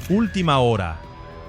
Última hora.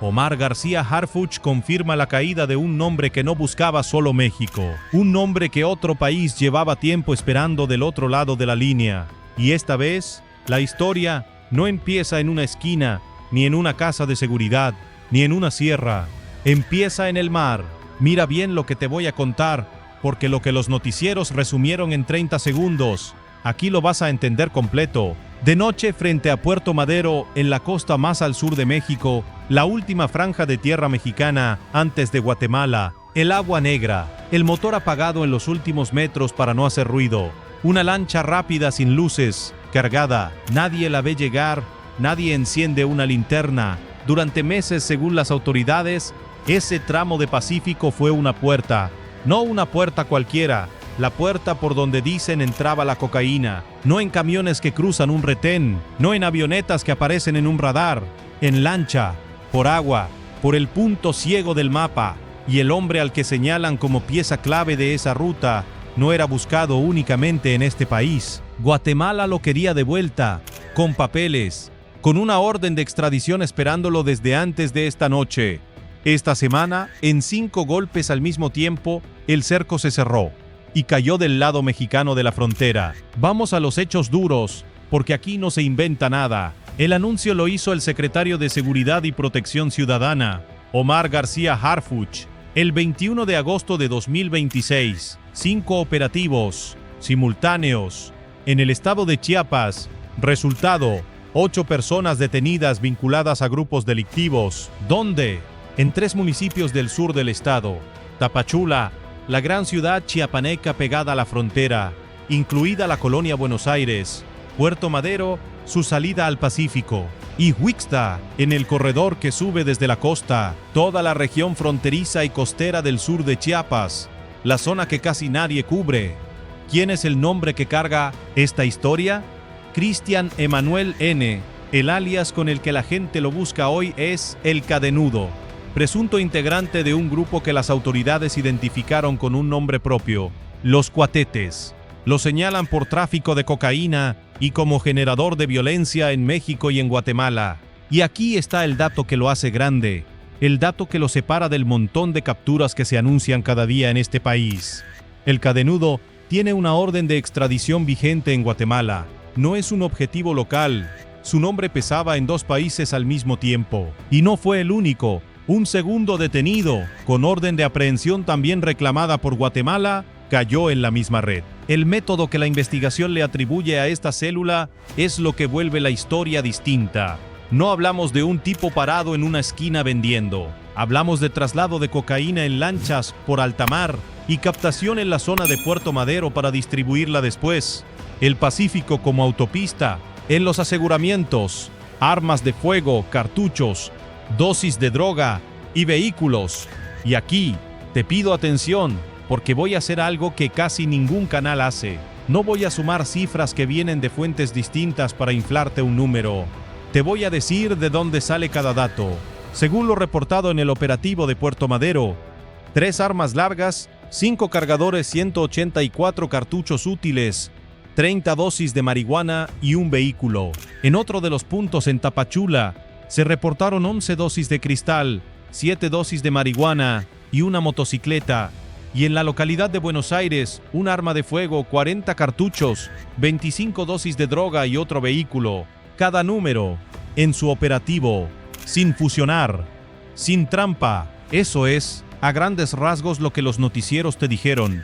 Omar García Harfuch confirma la caída de un nombre que no buscaba solo México, un nombre que otro país llevaba tiempo esperando del otro lado de la línea. Y esta vez, la historia no empieza en una esquina, ni en una casa de seguridad, ni en una sierra. Empieza en el mar. Mira bien lo que te voy a contar, porque lo que los noticieros resumieron en 30 segundos, aquí lo vas a entender completo. De noche, frente a Puerto Madero, en la costa más al sur de México, la última franja de tierra mexicana antes de Guatemala, el agua negra, el motor apagado en los últimos metros para no hacer ruido, una lancha rápida sin luces, cargada, nadie la ve llegar, nadie enciende una linterna. Durante meses, según las autoridades, ese tramo de Pacífico fue una puerta, no una puerta cualquiera, la puerta por donde dicen entraba la cocaína, no en camiones que cruzan un retén, no en avionetas que aparecen en un radar, en lancha, por agua, por el punto ciego del mapa, y el hombre al que señalan como pieza clave de esa ruta no era buscado únicamente en este país. Guatemala lo quería de vuelta, con papeles, con una orden de extradición esperándolo desde antes de esta noche. Esta semana, en 5 golpes al mismo tiempo, el cerco se cerró y cayó del lado mexicano de la frontera. Vamos a los hechos duros, porque aquí no se inventa nada. El anuncio lo hizo el secretario de Seguridad y Protección Ciudadana, Omar García Harfuch, el 21 de agosto de 2026. 5 operativos simultáneos en el estado de Chiapas. Resultado: 8 personas detenidas vinculadas a grupos delictivos. ¿Dónde? En 3 municipios del sur del estado: Tapachula, la gran ciudad chiapaneca pegada a la frontera, incluida la colonia Buenos Aires; Puerto Madero, su salida al Pacífico; y Huixta, en el corredor que sube desde la costa, toda la región fronteriza y costera del sur de Chiapas, la zona que casi nadie cubre. ¿Quién es el nombre que carga esta historia? Cristian Emanuel N., el alias con el que la gente lo busca hoy es El Cadenudo, presunto integrante de un grupo que las autoridades identificaron con un nombre propio, Los Cuatetes. Lo señalan por tráfico de cocaína y como generador de violencia en México y en Guatemala. Y aquí está el dato que lo hace grande, el dato que lo separa del montón de capturas que se anuncian cada día en este país. El Cadenudo tiene una orden de extradición vigente en Guatemala. No es un objetivo local. Su nombre pesaba en 2 países al mismo tiempo. Y no fue el único. Un segundo detenido, con orden de aprehensión también reclamada por Guatemala, cayó en la misma red. El método que la investigación le atribuye a esta célula es lo que vuelve la historia distinta. No hablamos de un tipo parado en una esquina vendiendo. Hablamos de traslado de cocaína en lanchas por alta mar y captación en la zona de Puerto Madero para distribuirla después. El Pacífico como autopista, en los aseguramientos, armas de fuego, cartuchos, dosis de droga y vehículos. Y aquí te pido atención, porque voy a hacer algo que casi ningún canal hace. No voy a sumar cifras que vienen de fuentes distintas para inflarte un número. Te voy a decir de dónde sale cada dato. Según lo reportado en el operativo de Puerto Madero, 3 armas largas, 5 cargadores, 184 cartuchos útiles, 30 dosis de marihuana y un vehículo. En otro de los puntos, en Tapachula, se reportaron 11 dosis de cristal, 7 dosis de marihuana y una motocicleta. Y en la localidad de Buenos Aires, un arma de fuego, 40 cartuchos, 25 dosis de droga y otro vehículo. Cada número en su operativo, sin fusionar, sin trampa. Eso es, a grandes rasgos, lo que los noticieros te dijeron.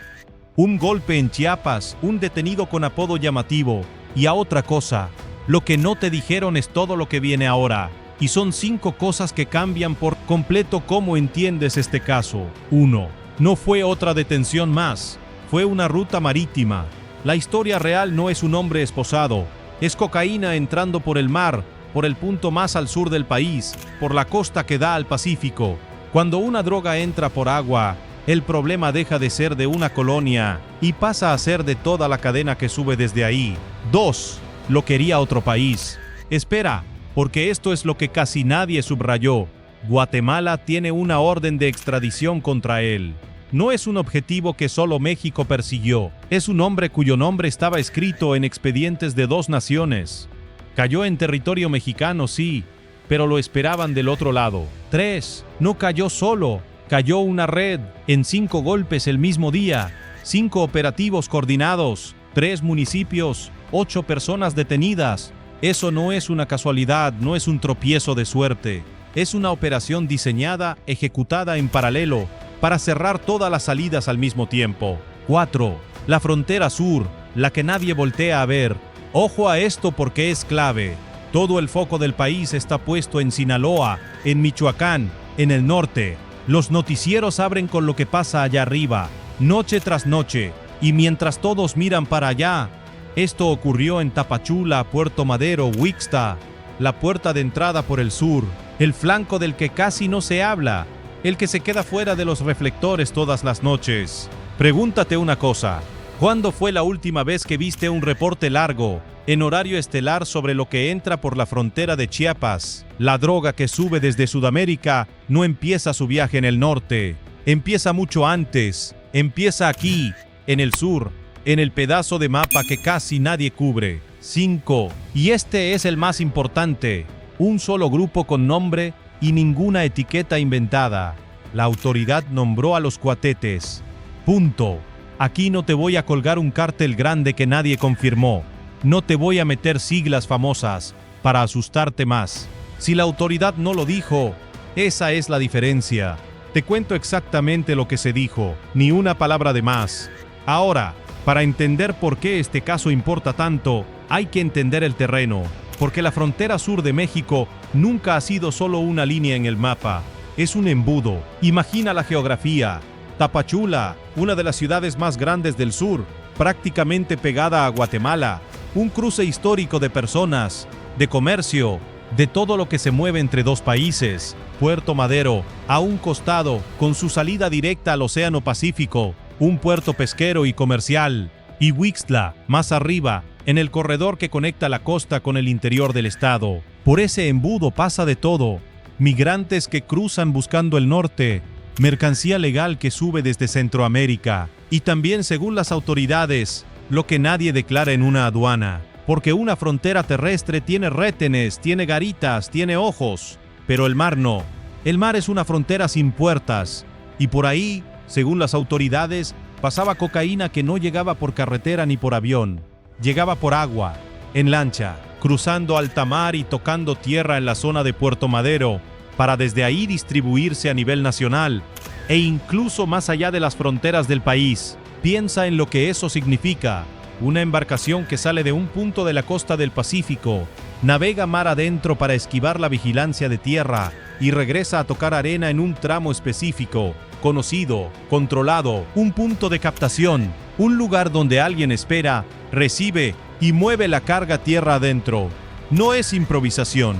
Un golpe en Chiapas, un detenido con apodo llamativo. Y a otra cosa, lo que no te dijeron es todo lo que viene ahora. Y son 5 cosas que cambian por completo cómo entiendes este caso. 1. No fue otra detención más. Fue una ruta marítima. La historia real no es un hombre esposado. Es cocaína entrando por el mar, por el punto más al sur del país, por la costa que da al Pacífico. Cuando una droga entra por agua, el problema deja de ser de una colonia y pasa a ser de toda la cadena que sube desde ahí. 2. Lo quería otro país. Espera, porque esto es lo que casi nadie subrayó. Guatemala tiene una orden de extradición contra él. No es un objetivo que solo México persiguió. Es un hombre cuyo nombre estaba escrito en expedientes de 2 naciones. Cayó en territorio mexicano, sí, pero lo esperaban del otro lado. 3. No cayó solo, cayó una red, en 5 golpes el mismo día, 5 operativos coordinados, 3 municipios, 8 personas detenidas. Eso no es una casualidad, no es un tropiezo de suerte. Es una operación diseñada, ejecutada en paralelo, para cerrar todas las salidas al mismo tiempo. 4. La frontera sur, la que nadie voltea a ver. Ojo a esto porque es clave. Todo el foco del país está puesto en Sinaloa, en Michoacán, en el norte. Los noticieros abren con lo que pasa allá arriba, noche tras noche, y mientras todos miran para allá, esto ocurrió en Tapachula, Puerto Madero, Huixta, la puerta de entrada por el sur, el flanco del que casi no se habla, el que se queda fuera de los reflectores todas las noches. Pregúntate una cosa, ¿cuándo fue la última vez que viste un reporte largo, en horario estelar sobre lo que entra por la frontera de Chiapas? La droga que sube desde Sudamérica no empieza su viaje en el norte, empieza mucho antes, empieza aquí, en el sur, en el pedazo de mapa que casi nadie cubre. 5. Y este es el más importante, un solo grupo con nombre y ninguna etiqueta inventada. La autoridad nombró a los cuatetes. Punto. Aquí no te voy a colgar un cártel grande que nadie confirmó. No te voy a meter siglas famosas para asustarte más. Si la autoridad no lo dijo, esa es la diferencia. Te cuento exactamente lo que se dijo, ni una palabra de más. Ahora, para entender por qué este caso importa tanto, hay que entender el terreno, porque la frontera sur de México nunca ha sido solo una línea en el mapa, es un embudo. Imagina la geografía. Tapachula, una de las ciudades más grandes del sur, prácticamente pegada a Guatemala, un cruce histórico de personas, de comercio, de todo lo que se mueve entre dos países. Puerto Madero, a un costado, con su salida directa al Océano Pacífico, un puerto pesquero y comercial, y Huixtla, más arriba, en el corredor que conecta la costa con el interior del estado. Por ese embudo pasa de todo: migrantes que cruzan buscando el norte, mercancía legal que sube desde Centroamérica, y también, según las autoridades, lo que nadie declara en una aduana, porque una frontera terrestre tiene retenes, tiene garitas, tiene ojos, pero el mar no. El mar es una frontera sin puertas, y por ahí, según las autoridades, pasaba cocaína que no llegaba por carretera ni por avión, llegaba por agua, en lancha, cruzando alta mar y tocando tierra en la zona de Puerto Madero, para desde ahí distribuirse a nivel nacional, e incluso más allá de las fronteras del país. Piensa en lo que eso significa: una embarcación que sale de un punto de la costa del Pacífico, navega mar adentro para esquivar la vigilancia de tierra, y regresa a tocar arena en un tramo específico, conocido, controlado, un punto de captación, un lugar donde alguien espera, recibe y mueve la carga tierra adentro. No es improvisación,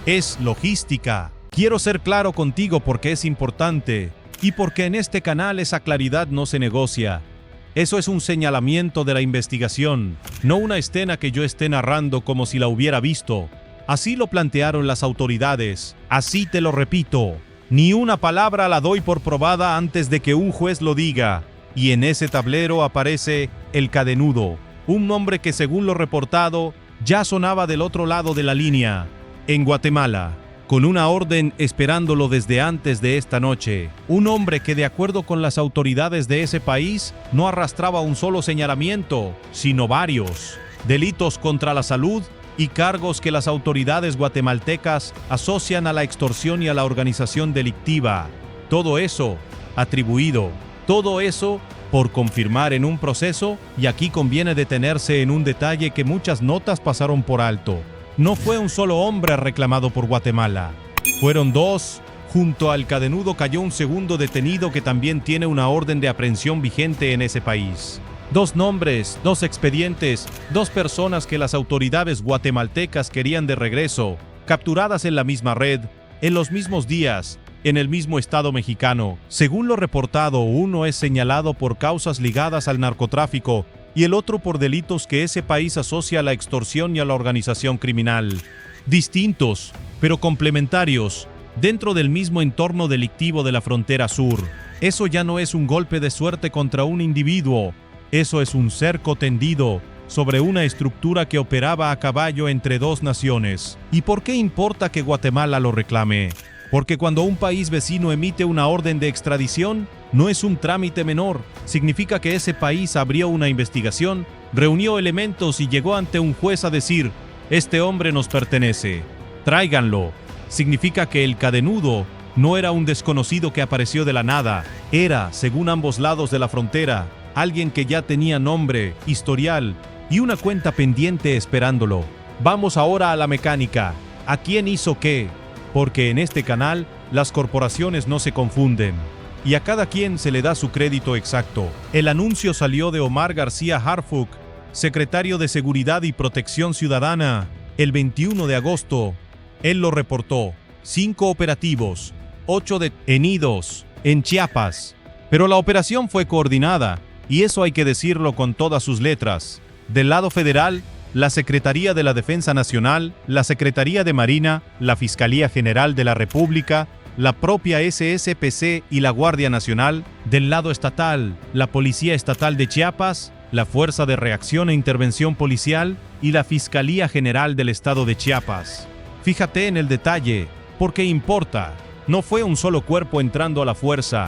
es logística. Quiero ser claro contigo porque es importante, y porque en este canal esa claridad no se negocia. Eso es un señalamiento de la investigación, no una escena que yo esté narrando como si la hubiera visto. Así lo plantearon las autoridades, así te lo repito. Ni una palabra la doy por probada antes de que un juez lo diga. Y en ese tablero aparece el cadenudo, un nombre que, según lo reportado, ya sonaba del otro lado de la línea, en Guatemala, con una orden esperándolo desde antes de esta noche. Un hombre que, de acuerdo con las autoridades de ese país, no arrastraba un solo señalamiento, sino varios: delitos contra la salud y cargos que las autoridades guatemaltecas asocian a la extorsión y a la organización delictiva. Todo eso atribuido, todo eso por confirmar en un proceso, y aquí conviene detenerse en un detalle que muchas notas pasaron por alto. No fue un solo hombre reclamado por Guatemala, fueron 2. Junto al cadenudo cayó un segundo detenido que también tiene una orden de aprehensión vigente en ese país. 2 nombres, 2 expedientes, 2 personas que las autoridades guatemaltecas querían de regreso, capturadas en la misma red, en los mismos días, en el mismo estado mexicano. Según lo reportado, uno es señalado por causas ligadas al narcotráfico y el otro por delitos que ese país asocia a la extorsión y a la organización criminal. Distintos, pero complementarios, dentro del mismo entorno delictivo de la frontera sur. Eso ya no es un golpe de suerte contra un individuo, eso es un cerco tendido sobre una estructura que operaba a caballo entre dos naciones. ¿Y por qué importa que Guatemala lo reclame? Porque cuando un país vecino emite una orden de extradición, no es un trámite menor. Significa que ese país abrió una investigación, reunió elementos y llegó ante un juez a decir: este hombre nos pertenece, tráiganlo. Significa que el cadenudo no era un desconocido que apareció de la nada, era, según ambos lados de la frontera, alguien que ya tenía nombre, historial y una cuenta pendiente esperándolo. Vamos ahora a la mecánica. ¿A quién hizo qué? Porque en este canal las corporaciones no se confunden y a cada quien se le da su crédito exacto. El anuncio salió de Omar García Harfuch, secretario de Seguridad y Protección Ciudadana, el 21 de agosto. Él lo reportó: 5 operativos, 8 detenidos en Chiapas. Pero la operación fue coordinada, y eso hay que decirlo con todas sus letras. Del lado federal, la Secretaría de la Defensa Nacional, la Secretaría de Marina, la Fiscalía General de la República, la propia SSPC y la Guardia Nacional. Del lado estatal, la Policía Estatal de Chiapas, la Fuerza de Reacción e Intervención Policial y la Fiscalía General del Estado de Chiapas. Fíjate en el detalle, porque importa. No fue un solo cuerpo entrando a la fuerza,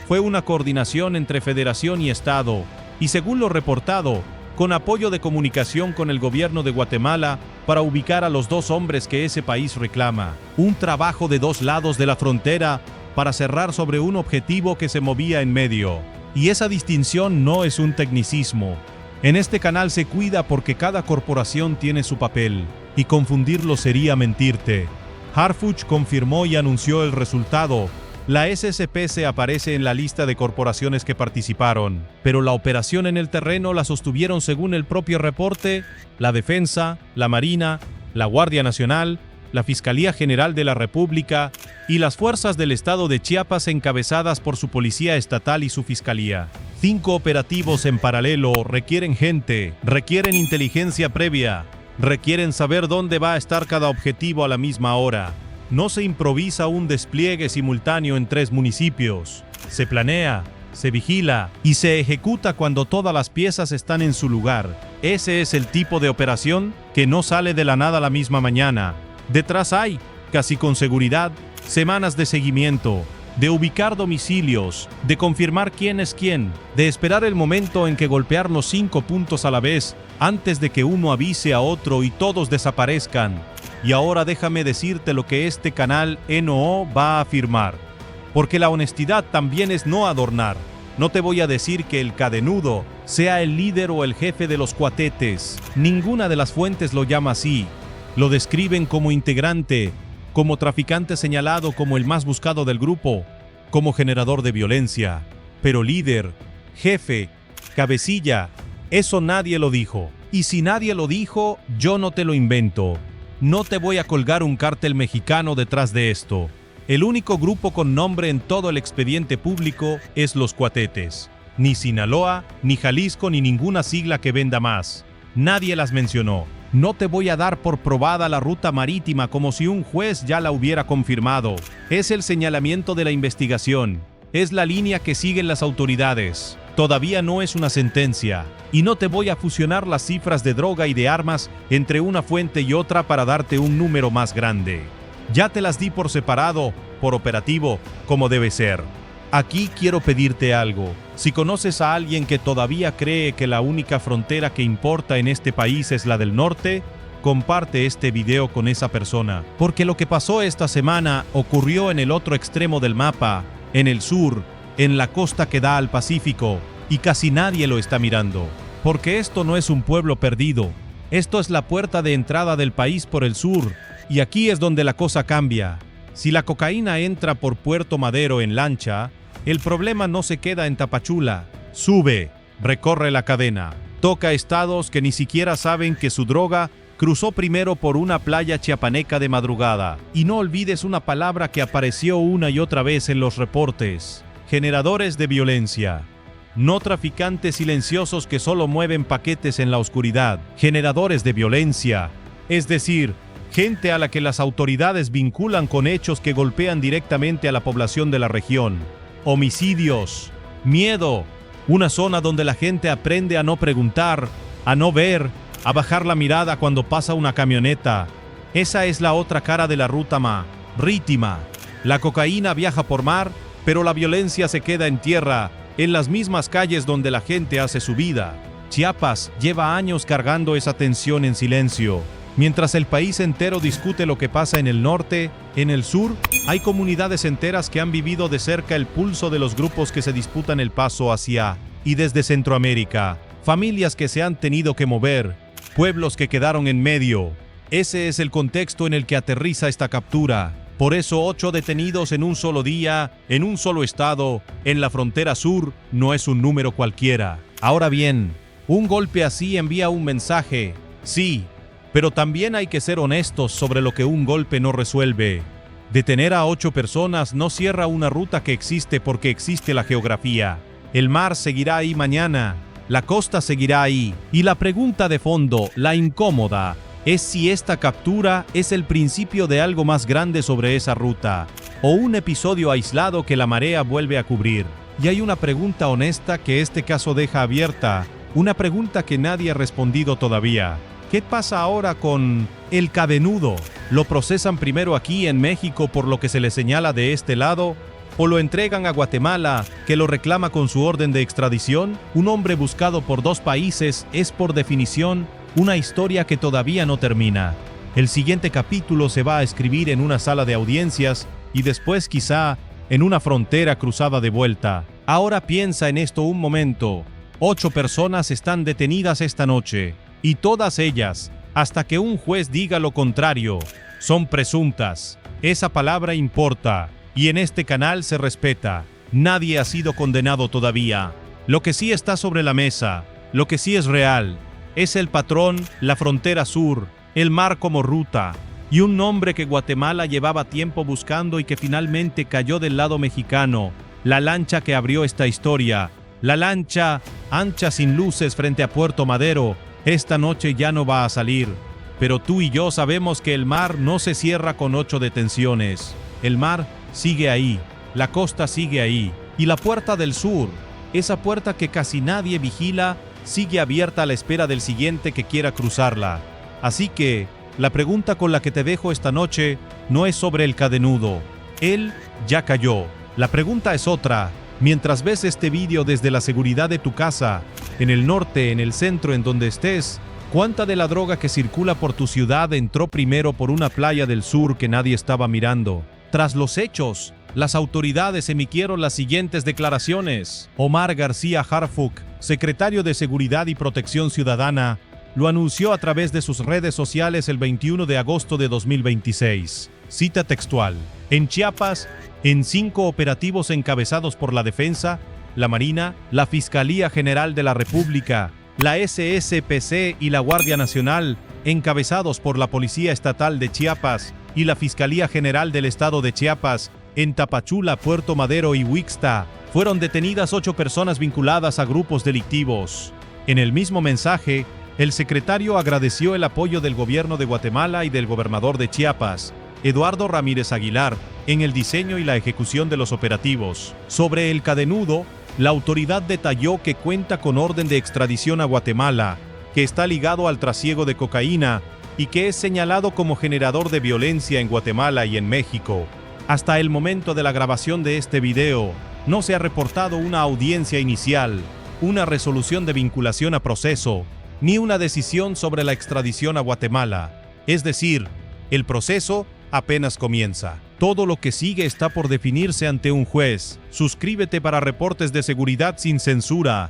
fue una coordinación entre Federación y Estado, y según lo reportado, con apoyo de comunicación con el gobierno de Guatemala para ubicar a los 2 hombres que ese país reclama. Un trabajo de 2 lados de la frontera para cerrar sobre un objetivo que se movía en medio. Y esa distinción no es un tecnicismo. En este canal se cuida porque cada corporación tiene su papel, y confundirlo sería mentirte. Harfuch confirmó y anunció el resultado. La SSPC aparece en la lista de corporaciones que participaron, pero la operación en el terreno la sostuvieron, según el propio reporte, la Defensa, la Marina, la Guardia Nacional, la Fiscalía General de la República y las fuerzas del Estado de Chiapas encabezadas por su Policía Estatal y su Fiscalía. 5 operativos en paralelo requieren gente, requieren inteligencia previa, requieren saber dónde va a estar cada objetivo a la misma hora. No se improvisa un despliegue simultáneo en 3 municipios. Se planea, se vigila y se ejecuta cuando todas las piezas están en su lugar. Ese es el tipo de operación que no sale de la nada la misma mañana. Detrás hay, casi con seguridad, semanas de seguimiento, de ubicar domicilios, de confirmar quién es quién, de esperar el momento en que golpear los 5 puntos a la vez antes de que uno avise a otro y todos desaparezcan. Y ahora déjame decirte lo que este canal NO va a afirmar, porque la honestidad también es no adornar. No te voy a decir que el cadenudo sea el líder o el jefe de los cuatetes. Ninguna de las fuentes lo llama así. Lo describen como integrante, como traficante señalado como el más buscado del grupo, como generador de violencia. Pero líder, jefe, cabecilla, eso nadie lo dijo. Y si nadie lo dijo, yo no te lo invento. No te voy a colgar un cártel mexicano detrás de esto. El único grupo con nombre en todo el expediente público es los Cuatetes. Ni Sinaloa, ni Jalisco, ni ninguna sigla que venda más. Nadie las mencionó. No te voy a dar por probada la ruta marítima como si un juez ya la hubiera confirmado. Es el señalamiento de la investigación. Es la línea que siguen las autoridades. Todavía no es una sentencia. Y no te voy a fusionar las cifras de droga y de armas entre una fuente y otra para darte un número más grande. Ya te las di por separado, por operativo, como debe ser. Aquí quiero pedirte algo. Si conoces a alguien que todavía cree que la única frontera que importa en este país es la del norte, comparte este video con esa persona. Porque lo que pasó esta semana ocurrió en el otro extremo del mapa, en el sur, en la costa que da al Pacífico, y casi nadie lo está mirando. Porque esto no es un pueblo perdido. Esto es la puerta de entrada del país por el sur, y aquí es donde la cosa cambia. Si la cocaína entra por Puerto Madero en lancha, el problema no se queda en Tapachula. Sube, recorre la cadena, toca estados que ni siquiera saben que su droga cruzó primero por una playa chiapaneca de madrugada. Y no olvides una palabra que apareció una y otra vez en los reportes: generadores de violencia. No traficantes silenciosos que solo mueven paquetes en la oscuridad. Generadores de violencia, es decir, gente a la que las autoridades vinculan con hechos que golpean directamente a la población de la región. Homicidios, miedo, una zona donde la gente aprende a no preguntar, a no ver, a bajar la mirada cuando pasa una camioneta. Esa es la otra cara de la ruta marítima. La cocaína viaja por mar, pero la violencia se queda en tierra, en las mismas calles donde la gente hace su vida. Chiapas lleva años cargando esa tensión en silencio. Mientras el país entero discute lo que pasa en el norte, en el sur, hay comunidades enteras que han vivido de cerca el pulso de los grupos que se disputan el paso hacia y desde Centroamérica. Familias que se han tenido que mover, pueblos que quedaron en medio. Ese es el contexto en el que aterriza esta captura. Por eso 8 detenidos en un solo día, en un solo estado, en la frontera sur, no es un número cualquiera. Ahora bien, un golpe así envía un mensaje, sí, pero también hay que ser honestos sobre lo que un golpe no resuelve. Detener a 8 personas no cierra una ruta que existe porque existe la geografía. El mar seguirá ahí mañana, la costa seguirá ahí, y la pregunta de fondo, la incómoda, es si esta captura es el principio de algo más grande sobre esa ruta, o un episodio aislado que la marea vuelve a cubrir. Y hay una pregunta honesta que este caso deja abierta, una pregunta que nadie ha respondido todavía. ¿Qué pasa ahora con el cadenudo? ¿Lo procesan primero aquí en México por lo que se le señala de este lado? ¿O lo entregan a Guatemala, que lo reclama con su orden de extradición? Un hombre buscado por 2 países es por definición una historia que todavía no termina. El siguiente capítulo se va a escribir en una sala de audiencias y después quizá en una frontera cruzada de vuelta. Ahora piensa en esto un momento. 8 personas están detenidas esta noche y todas ellas, hasta que un juez diga lo contrario, son presuntas. Esa palabra importa y en este canal se respeta. Nadie ha sido condenado todavía. Lo que sí está sobre la mesa, lo que sí es real, es el patrón, la frontera sur, el mar como ruta, y un nombre que Guatemala llevaba tiempo buscando y que finalmente cayó del lado mexicano, la lancha que abrió esta historia, la lancha ancha sin luces frente a Puerto Madero, esta noche ya no va a salir. Pero tú y yo sabemos que el mar no se cierra con 8 detenciones. El mar sigue ahí, la costa sigue ahí, y la puerta del sur, esa puerta que casi nadie vigila, sigue abierta a la espera del siguiente que quiera cruzarla. Así que, la pregunta con la que te dejo esta noche no es sobre el cadenudo. Él ya cayó. La pregunta es otra. Mientras ves este vídeo desde la seguridad de tu casa, en el norte, en el centro, en donde estés, ¿cuánta de la droga que circula por tu ciudad entró primero por una playa del sur que nadie estaba mirando? Tras los hechos, las autoridades emitieron las siguientes declaraciones. Omar García Harfuch, secretario de Seguridad y Protección Ciudadana, lo anunció a través de sus redes sociales el 21 de agosto de 2026. Cita textual. En Chiapas, en 5 operativos encabezados por la Defensa, la Marina, la Fiscalía General de la República, la SSPC y la Guardia Nacional, encabezados por la Policía Estatal de Chiapas y la Fiscalía General del Estado de Chiapas, en Tapachula, Puerto Madero y Huixta, fueron detenidas 8 personas vinculadas a grupos delictivos. En el mismo mensaje, el secretario agradeció el apoyo del gobierno de Guatemala y del gobernador de Chiapas, Eduardo Ramírez Aguilar, en el diseño y la ejecución de los operativos. Sobre el cadenudo, la autoridad detalló que cuenta con orden de extradición a Guatemala, que está ligado al trasiego de cocaína y que es señalado como generador de violencia en Guatemala y en México. Hasta el momento de la grabación de este video, no se ha reportado una audiencia inicial, una resolución de vinculación a proceso, ni una decisión sobre la extradición a Guatemala. Es decir, el proceso apenas comienza. Todo lo que sigue está por definirse ante un juez. Suscríbete para reportes de seguridad sin censura.